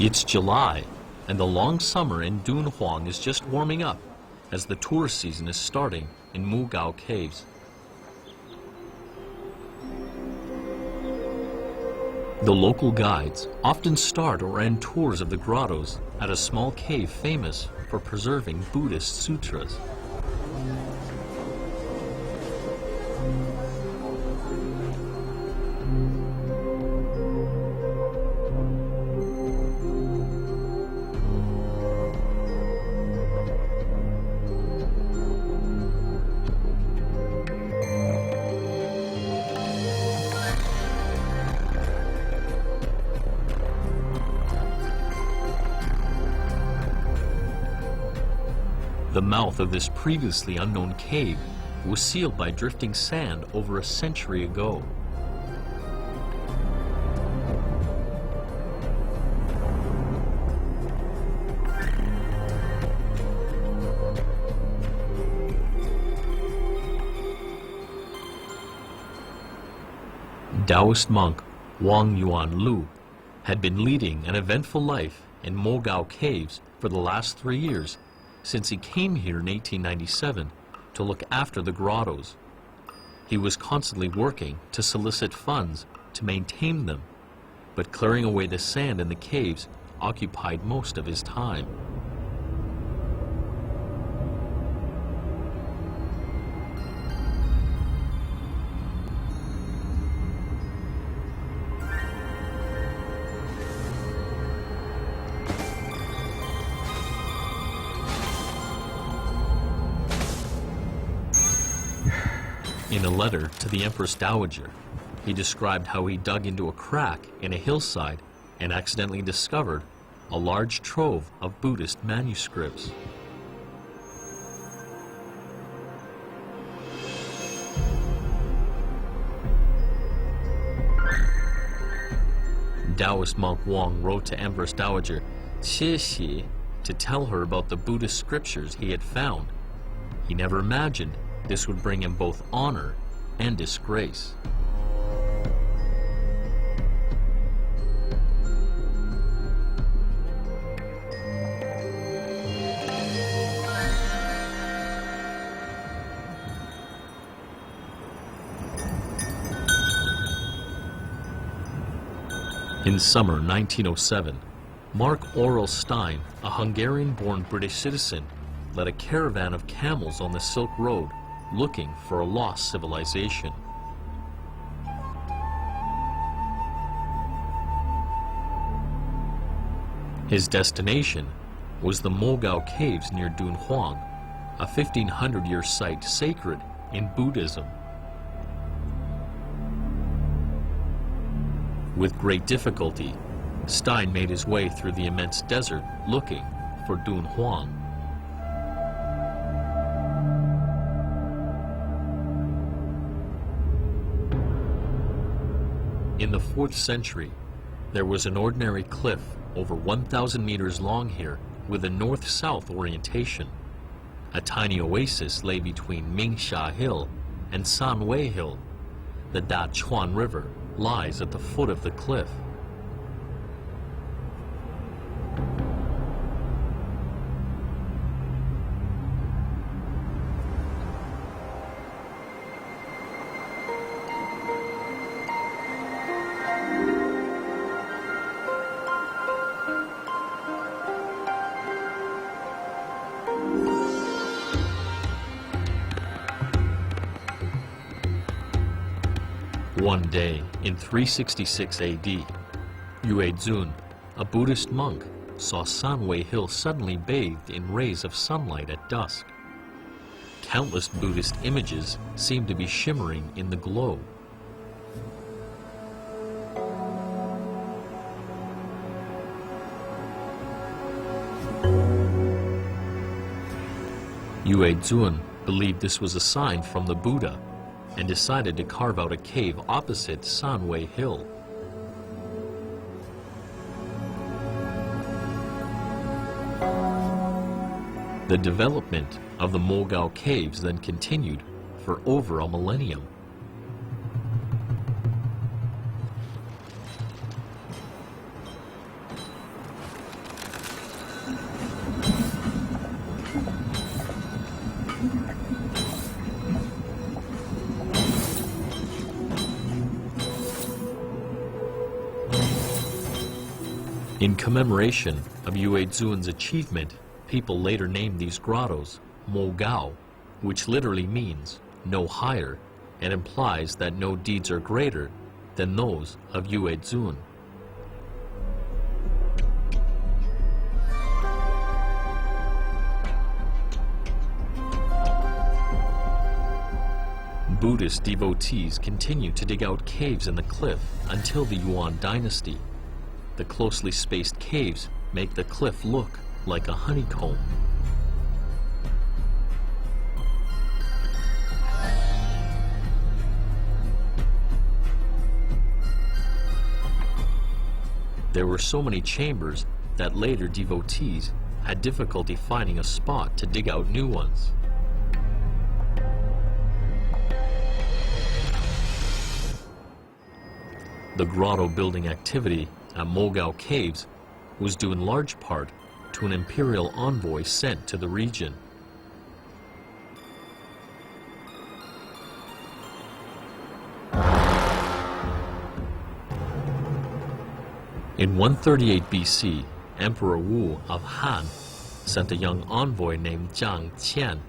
It's July, and the long summer in Dunhuang is just warming up as the tourist season is starting in Mogao Caves. The local guides often start or end tours of the grottoes at a small cave famous for preserving Buddhist sutras. The mouth of this previously unknown cave was sealed by drifting sand over a century ago. Taoist monk Wang Yuan Lu had been leading an eventful life in Mogao Caves for the last 3 years since he came here in 1897 to look after the grottoes. He was constantly working to solicit funds to maintain them, but clearing away the sand in the caves occupied most of his time. In a letter to the Empress Dowager, he described how he dug into a crack in a hillside and accidentally discovered a large trove of Buddhist manuscripts. Taoist monk Wang wrote to Empress Dowager Xie to tell her about the Buddhist scriptures he had found. He never imagined this would bring him both honor and disgrace. In summer 1907, Aurel Stein, a Hungarian-born British citizen, led a caravan of camels on the Silk Road looking for a lost civilization. His destination was the Mogao Caves near Dunhuang, a 1500-year site sacred in Buddhism. With great difficulty, Stein made his way through the immense desert looking for Dunhuang. In the 4th century, there was an ordinary cliff over 1,000 meters long here with a north-south orientation. A tiny oasis lay between Mingsha Hill and Sanwei Hill. The Da Chuan River lies at the foot of the cliff. One day, in 366 AD, Yue Zun, a Buddhist monk, saw Sanwei Hill suddenly bathed in rays of sunlight at dusk. Countless Buddhist images seemed to be shimmering in the glow. Yue Zun believed this was a sign from the Buddha and decided to carve out a cave opposite Sanwei Hill. The development of the Mogao Caves then continued for over a millennium. In commemoration of Yue Zun's achievement, people later named these grottos Mogao, which literally means no higher and implies that no deeds are greater than those of Yue Zun. Buddhist devotees continue to dig out caves in the cliff until the Yuan dynasty. The closely spaced caves make the cliff look like a honeycomb. There were so many chambers that later devotees had difficulty finding a spot to dig out new ones. The grotto building activity at Mogao Caves was due in large part to an imperial envoy sent to the region. In 138 BC, Emperor Wu of Han sent a young envoy named Jiang Qian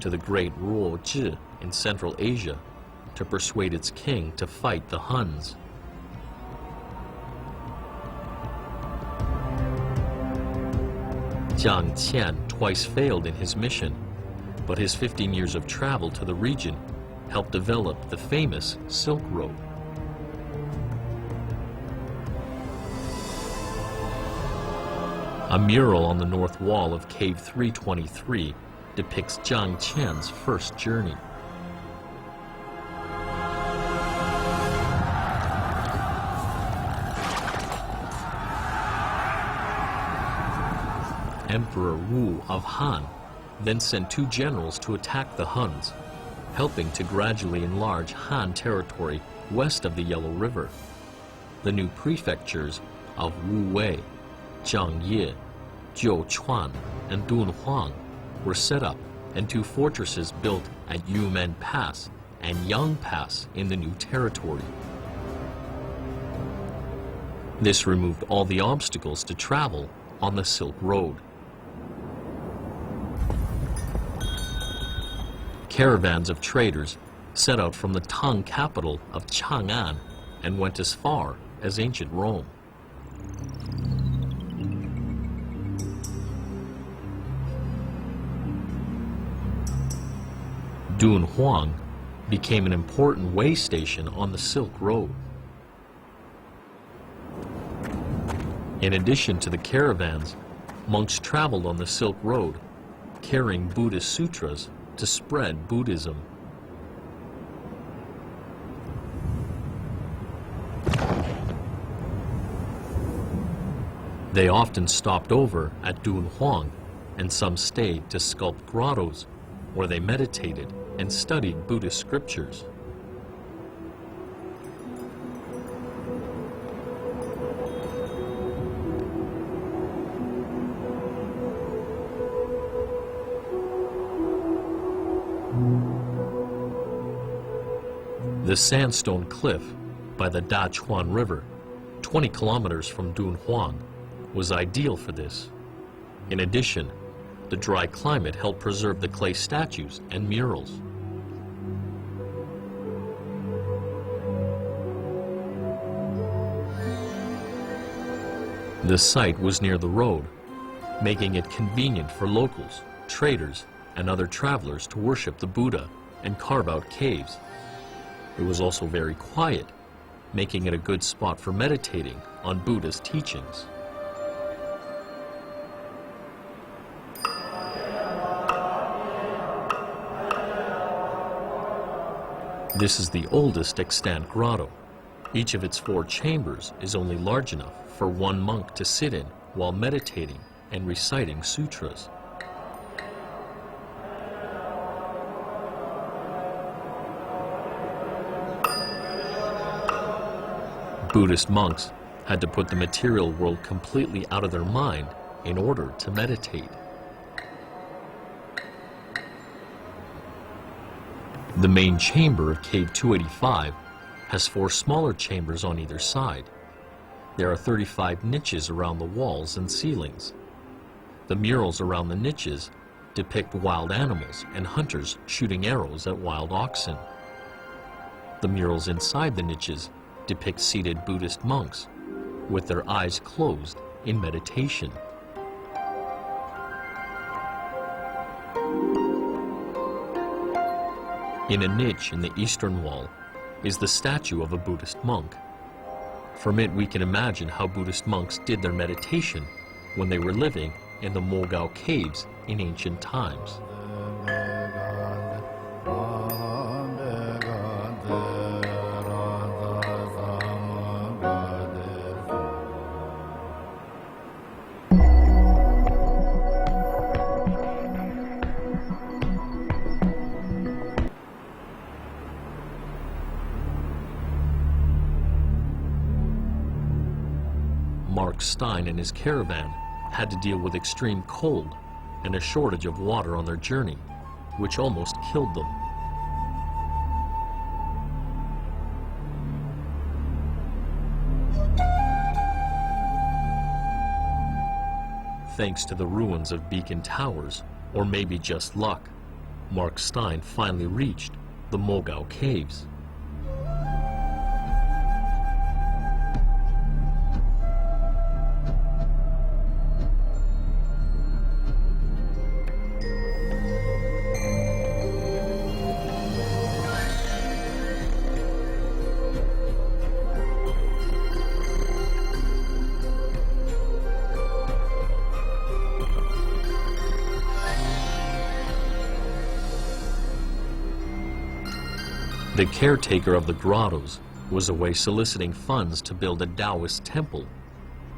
to the great Ruo Zhi in Central Asia to persuade its king to fight the Huns. Jiang Qian twice failed in his mission, but his 15 years of travel to the region helped develop the famous Silk Road. A mural on the north wall of Cave 323 depicts Jiang Qian's first journey. Emperor Wu of Han then sent 2 generals to attack the Huns, helping to gradually enlarge Han territory west of the Yellow River. The new prefectures of Wu Wei, Zhangye, Jiuquan, and Dunhuang were set up, and 2 fortresses built at Yumen Pass and Yang Pass in the new territory. This removed all the obstacles to travel on the Silk Road. Caravans of traders set out from the Tang capital of Chang'an and went as far as ancient Rome. Dunhuang became an important way station on the Silk Road. In addition to the caravans, monks traveled on the Silk Road, carrying Buddhist sutras to spread Buddhism. They often stopped over at Dunhuang, and some stayed to sculpt grottos, where they meditated and studied Buddhist scriptures. The sandstone cliff by the Dachuan River, 20 kilometers from Dunhuang, was ideal for this. In addition, the dry climate helped preserve the clay statues and murals. The site was near the road, making it convenient for locals, traders, and other travelers to worship the Buddha and carve out caves. It was also very quiet, making it a good spot for meditating on Buddha's teachings. This is the oldest extant grotto. Each of its 4 chambers is only large enough for 1 monk to sit in while meditating and reciting sutras. Buddhist monks had to put the material world completely out of their mind in order to meditate. The main chamber of Cave 285 has 4 smaller chambers on either side. There are 35 niches around the walls and ceilings. The murals around the niches depict wild animals and hunters shooting arrows at wild oxen. The murals inside the niches depict seated Buddhist monks with their eyes closed in meditation. In a niche in the eastern wall is the statue of a Buddhist monk. From it we can imagine how Buddhist monks did their meditation when they were living in the Mogao Caves in ancient times. Aurel Stein and his caravan had to deal with extreme cold and a shortage of water on their journey, which almost killed them. Thanks to the ruins of beacon towers, or maybe just luck, Aurel Stein finally reached the Mogao Caves. The caretaker of the Grottoes was away soliciting funds to build a Taoist temple,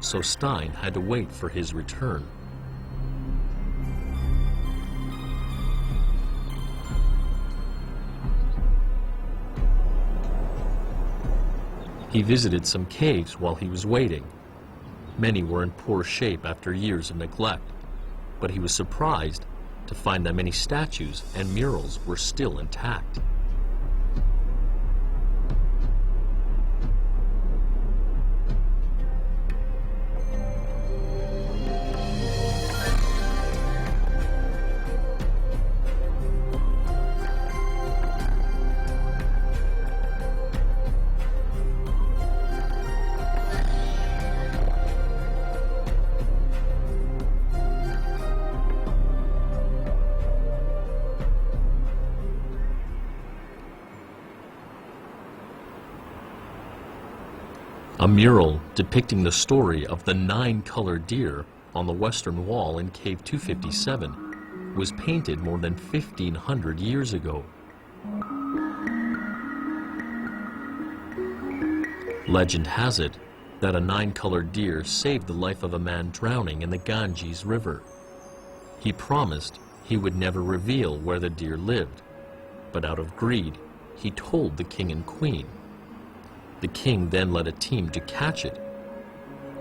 so Stein had to wait for his return. He visited some caves while he was waiting. Many were in poor shape after years of neglect, but he was surprised to find that many statues and murals were still intact. A mural depicting the story of the 9-colored deer on the western wall in Cave 257 was painted more than 1,500 years ago. Legend has it that a 9-colored deer saved the life of a man drowning in the Ganges River. He promised he would never reveal where the deer lived, but out of greed, he told the king and queen. The king then led a team to catch it.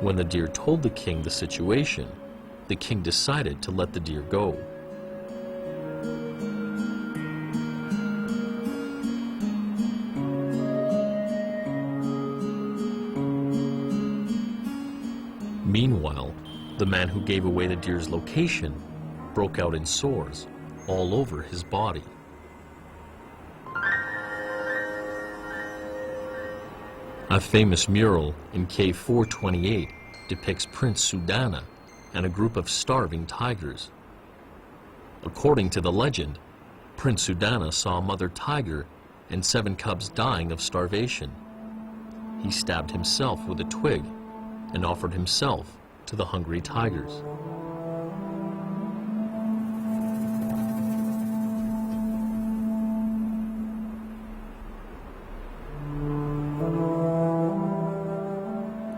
When the deer told the king the situation, the king decided to let the deer go. Meanwhile, the man who gave away the deer's location broke out in sores all over his body. A famous mural in Cave 428 depicts Prince Sudana and a group of starving tigers. According to the legend, Prince Sudana saw a mother tiger and 7 cubs dying of starvation. He stabbed himself with a twig and offered himself to the hungry tigers.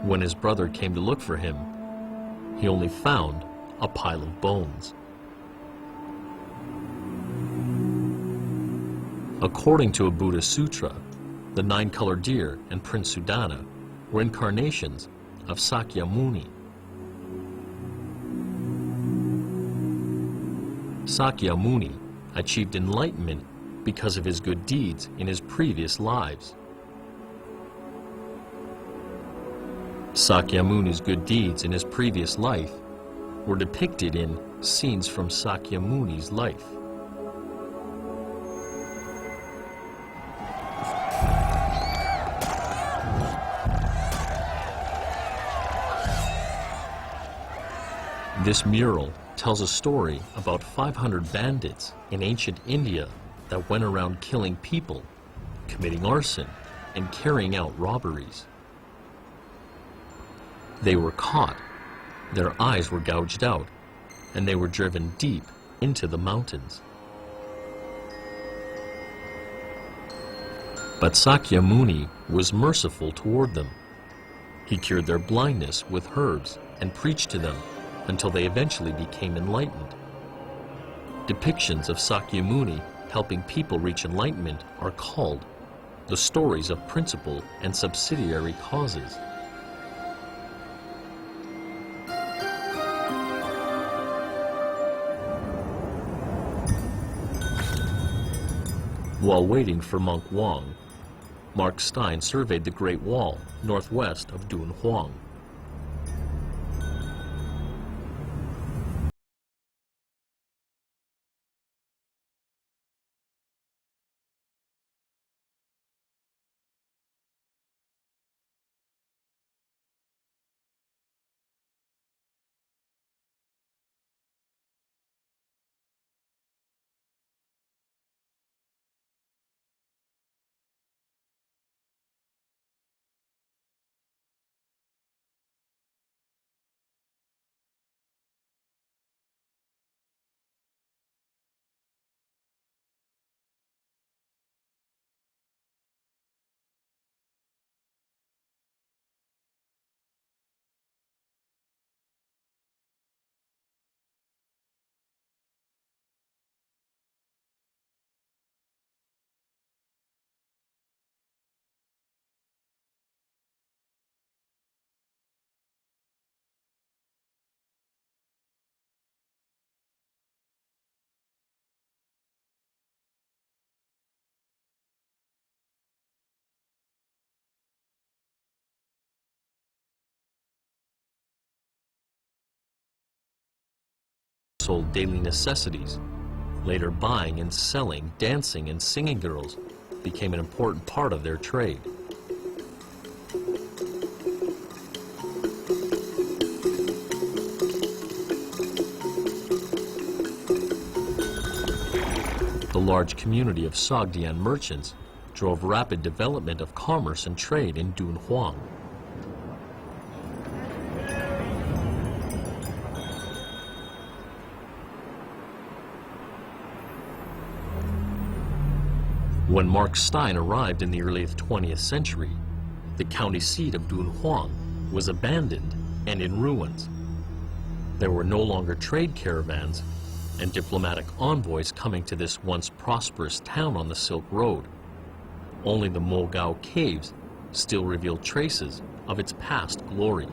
When his brother came to look for him, he only found a pile of bones. According to a Buddhist sutra, the 9-colored deer and Prince Sudana were incarnations of Sakyamuni. Sakyamuni achieved enlightenment because of his good deeds in his previous lives. Sakyamuni's good deeds in his previous life were depicted in Scenes from Sakyamuni's Life. This mural tells a story about 500 bandits in ancient India that went around killing people, committing arson, and carrying out robberies. They were caught, their eyes were gouged out, and they were driven deep into the mountains. But Sakyamuni was merciful toward them. He cured their blindness with herbs and preached to them until they eventually became enlightened. Depictions of Sakyamuni helping people reach enlightenment are called the stories of principal and subsidiary causes. While waiting for monk Wang, Mark Stein surveyed the Great Wall northwest of Dunhuang. Sold daily necessities. Later, buying and selling, dancing and singing girls became an important part of their trade. The large community of Sogdian merchants drove rapid development of commerce and trade in Dunhuang. When Mark Stein arrived in the early 20th century, the county seat of Dunhuang was abandoned and in ruins. There were no longer trade caravans and diplomatic envoys coming to this once prosperous town on the Silk Road. Only the Mogao Caves still reveal traces of its past glory.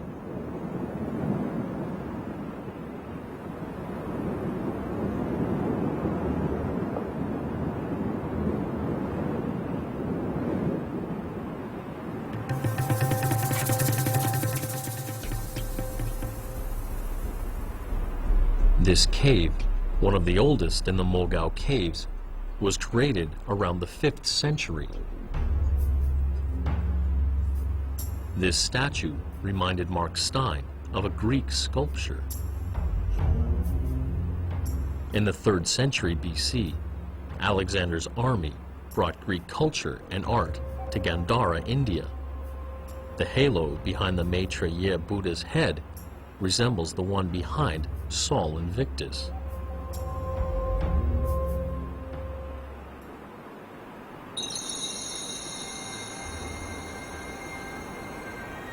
This cave, one of the oldest in the Mogao Caves, was created around the 5th century. This statue reminded Mark Stein of a Greek sculpture. In the 3rd century BC, Alexander's army brought Greek culture and art to Gandhara, India. The halo behind the Maitreya Buddha's head resembles the one behind Sol Invictus.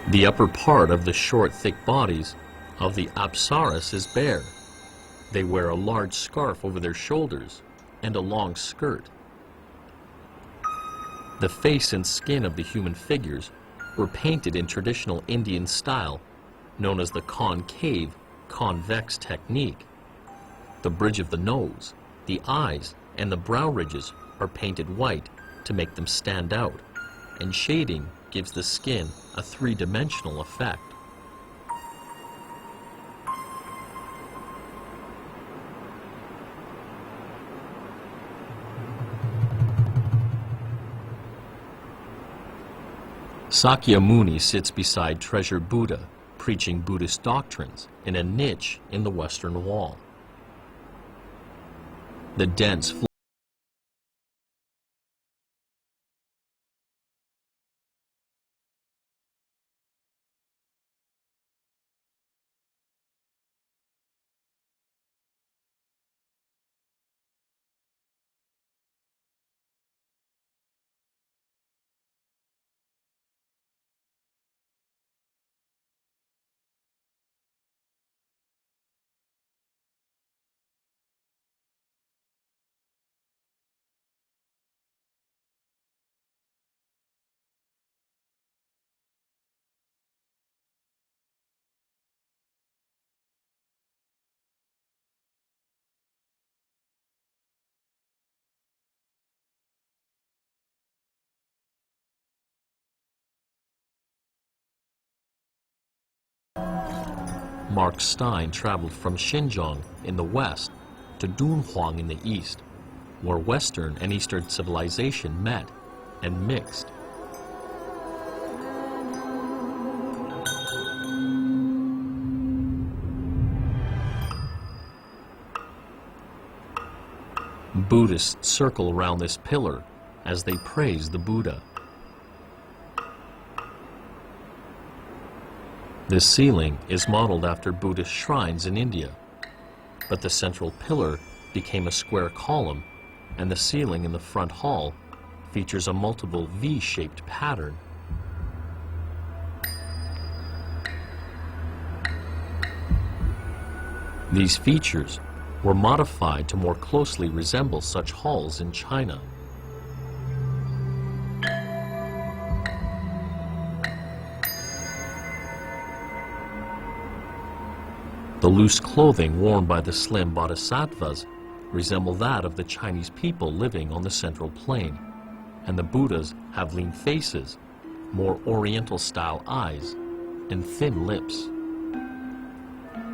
The upper part of the short, thick bodies of the Apsaras is bare. They wear a large scarf over their shoulders and a long skirt. The face and skin of the human figures were painted in traditional Indian style known as the concave convex technique. The bridge of the nose, the eyes, and the brow ridges are painted white to make them stand out, and shading gives the skin a three-dimensional effect. Sakyamuni sits beside treasured Buddha, preaching Buddhist doctrines in a niche in the western wall. The dense Aurel Stein traveled from Xinjiang in the west to Dunhuang in the east, where Western and Eastern civilization met and mixed. Buddhists circle around this pillar as they praise the Buddha. This ceiling is modeled after Buddhist shrines in India, but the central pillar became a square column, and the ceiling in the front hall features a multiple V-shaped pattern. These features were modified to more closely resemble such halls in China. The loose clothing worn by the slim bodhisattvas resemble that of the Chinese people living on the Central Plain, and the Buddhas have lean faces, more Oriental-style eyes, and thin lips.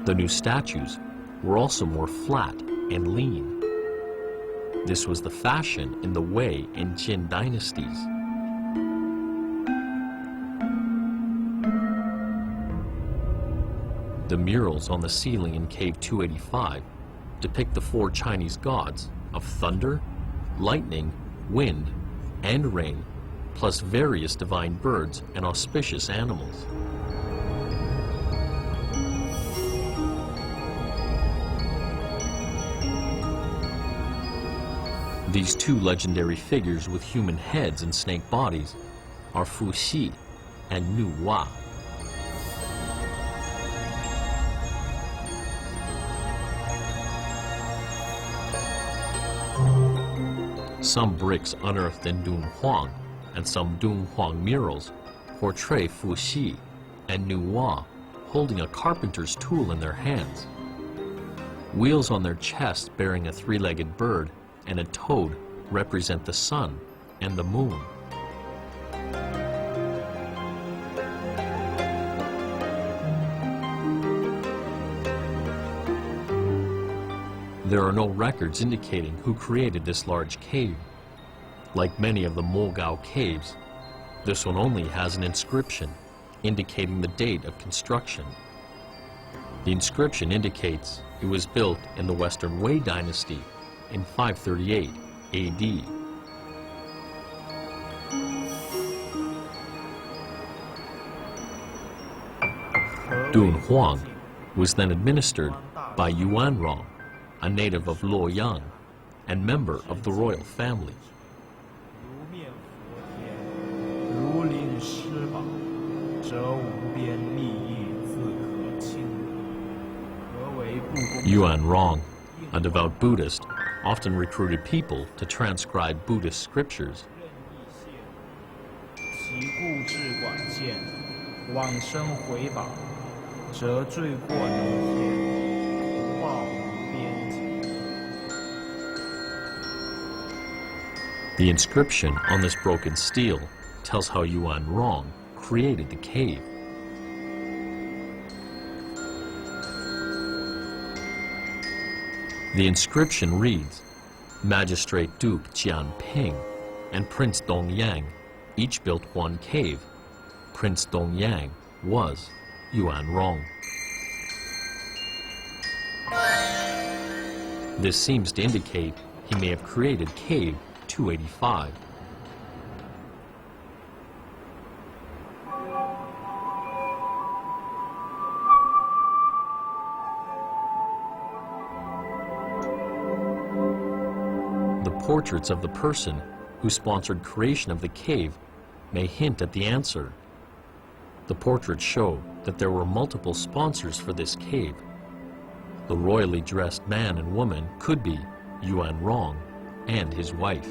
The new statues were also more flat and lean. This was the fashion in the Wei and Jin dynasties. The murals on the ceiling in Cave 285 depict the four Chinese gods of thunder, lightning, wind, and rain, plus various divine birds and auspicious animals. These two legendary figures with human heads and snake bodies are Fu Xi and Nu Wa. Some bricks unearthed in Dunhuang and some Dunhuang murals portray Fu Xi and Nu Wa holding a carpenter's tool in their hands. Wheels on their chests bearing a three-legged bird and a toad represent the sun and the moon. There are no records indicating who created this large cave. Like many of the Mogao Caves, this one only has an inscription indicating the date of construction. The inscription indicates it was built in the Western Wei dynasty in 538 AD. Dunhuang was then administered by Yuanrong, a native of Luoyang and member of the royal family. Yuanrong, a devout Buddhist, often recruited people to transcribe Buddhist scriptures. The inscription on this broken stele tells how Yuanrong created the cave. The inscription reads, Magistrate Duke Jianping and Prince Dongyang each built one cave, Prince Dunhuang was Yuan Rong. This seems to indicate he may have created Cave 285. The portraits of the person who sponsored creation of the cave may hint at the answer. The portraits show that there were multiple sponsors for this cave. The royally dressed man and woman could be Yuan Rong and his wife.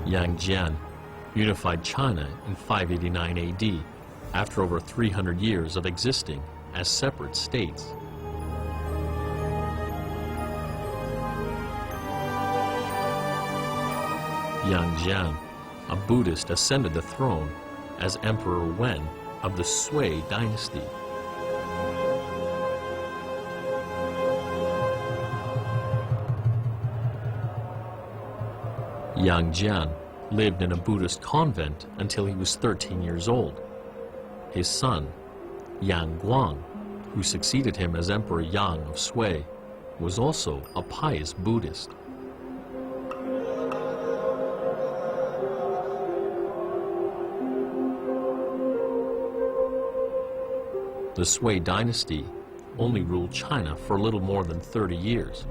Yang Jian unified China in 589 AD, after over 300 years of existing as separate states. Yang Jian, a Buddhist, ascended the throne as Emperor Wen of the Sui dynasty. Yang Jian lived in a Buddhist convent until he was 13 years old. His son, Yang Guang, who succeeded him as Emperor Yang of Sui, was also a pious Buddhist. The Sui dynasty only ruled China for a little more than 30 years.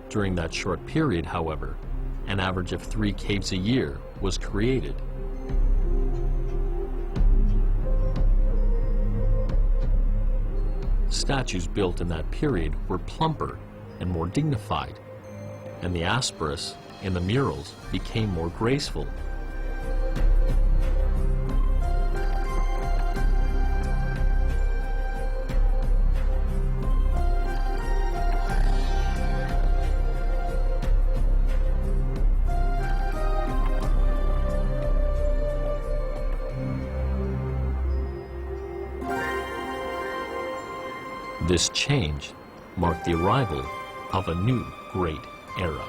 During that short period, however, an average of 3 caves a year was created. Statues built in that period were plumper and more dignified, and the asperis in the murals became more graceful. This change marked the arrival of a new great era.